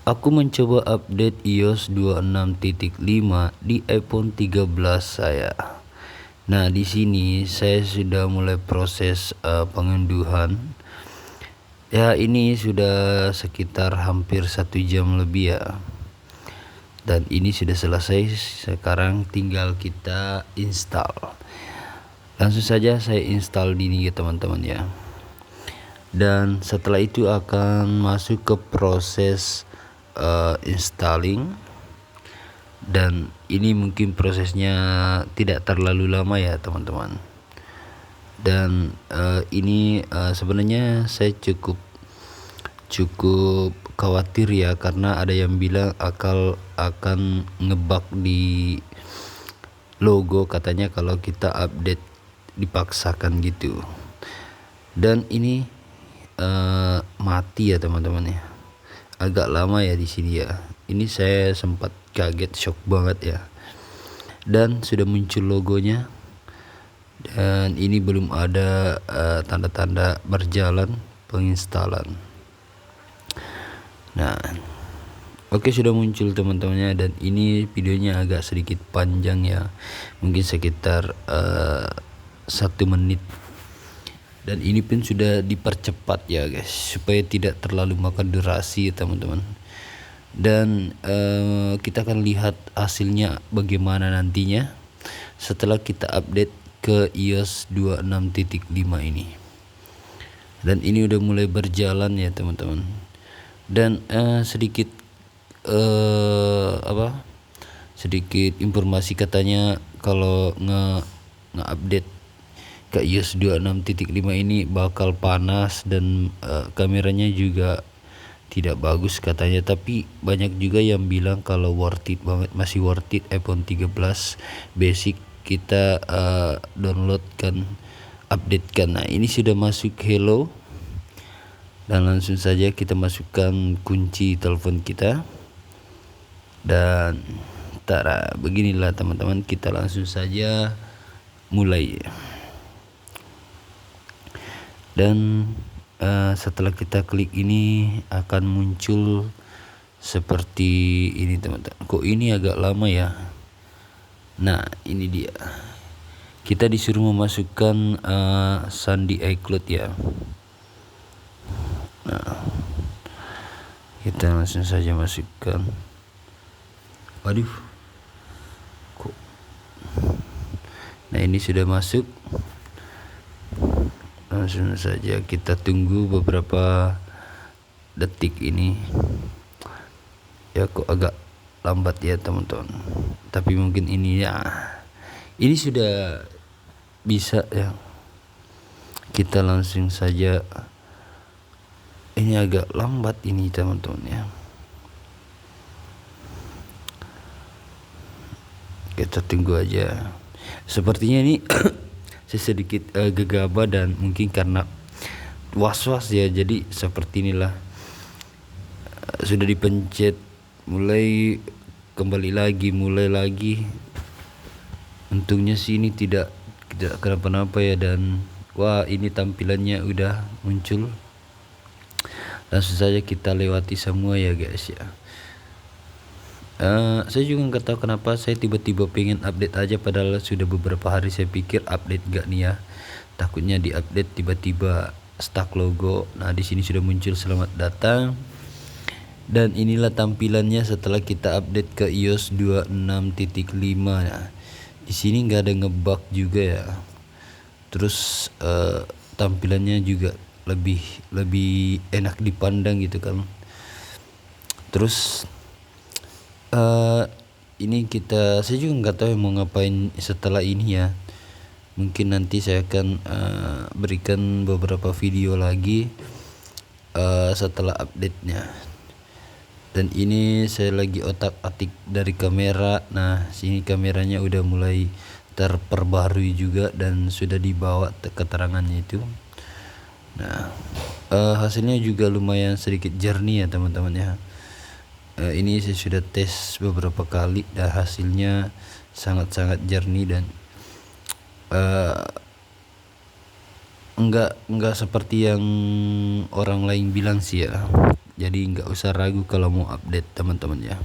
Aku mencoba update iOS 26.5 di iPhone 13 saya. Nah, di sini saya sudah mulai proses pengunduhan. Ya, ini sudah sekitar hampir 1 jam lebih ya. Dan ini sudah selesai. Sekarang tinggal kita install. Langsung saja saya install di ini ya teman-teman ya. Dan setelah itu akan masuk ke proses installing, dan ini mungkin prosesnya tidak terlalu lama ya teman-teman. Dan ini sebenarnya saya cukup khawatir ya, karena ada yang bilang akan ngebug di logo katanya kalau kita update dipaksakan gitu. Dan ini mati ya teman-teman ya, agak lama ya di sini ya. Ini saya sempat kaget, shock banget ya. Dan sudah muncul logonya, dan ini belum ada tanda-tanda berjalan penginstalan. Nah, oke, sudah muncul teman-temannya. Dan ini videonya agak sedikit panjang ya, mungkin sekitar 1 menit. Dan ini pun sudah dipercepat ya guys, supaya tidak terlalu makan durasi teman-teman. Dan kita akan lihat hasilnya bagaimana nantinya setelah kita update ke iOS 26.5 ini. Dan ini udah mulai berjalan ya teman-teman. Dan sedikit informasi, katanya kalau nge-update ke iOS 26.5 ini bakal panas dan kameranya juga tidak bagus katanya. Tapi banyak juga yang bilang kalau worth it banget, masih worth it iPhone 13 basic kita download kan, update kan. Nah, ini sudah masuk hello, dan langsung saja kita masukkan kunci telepon kita. Dan tara, beginilah teman-teman, kita langsung saja mulai. Dan setelah kita klik ini akan muncul seperti ini teman-teman. Kok ini agak lama ya. Nah, ini dia, kita disuruh memasukkan sandi iCloud ya. Nah, kita langsung saja masukkan. Waduh, kok. Nah, ini sudah masuk. Langsung saja kita tunggu beberapa detik ini ya. Kok agak lambat ya teman-teman, tapi mungkin ini ya, ini sudah bisa ya. Kita langsung saja, ini agak lambat ini teman-teman ya. Kita tunggu aja. Sepertinya ini saya sedikit gegabah, dan mungkin karena was-was ya, jadi seperti inilah. Sudah dipencet mulai, kembali lagi, mulai lagi. Untungnya sih ini tidak kenapa-napa ya. Dan wah, ini tampilannya udah muncul. Langsung saja kita lewati semua ya guys ya. Saya juga nggak tahu kenapa saya tiba-tiba pengen update aja, padahal sudah beberapa hari saya pikir update gak nih ya. Takutnya di update tiba-tiba stuck logo. Nah, di sini sudah muncul selamat datang. Dan inilah tampilannya setelah kita update ke iOS 26.5 ya. Di sini nggak ada ngebug juga ya. Terus tampilannya juga lebih enak dipandang gitu kan. Terus ini saya juga nggak tahu mau ngapain setelah ini ya. Mungkin nanti saya akan berikan beberapa video lagi setelah update-nya. Dan ini saya lagi otak-atik dari kamera. Nah, sini kameranya udah mulai terperbarui juga dan sudah dibawa keterangannya itu. Nah, hasilnya juga lumayan sedikit jernih ya teman-teman ya. Ini saya sudah tes beberapa kali dan hasilnya sangat-sangat jernih, dan enggak seperti yang orang lain bilang sih ya. Jadi nggak usah ragu kalau mau update teman-teman ya.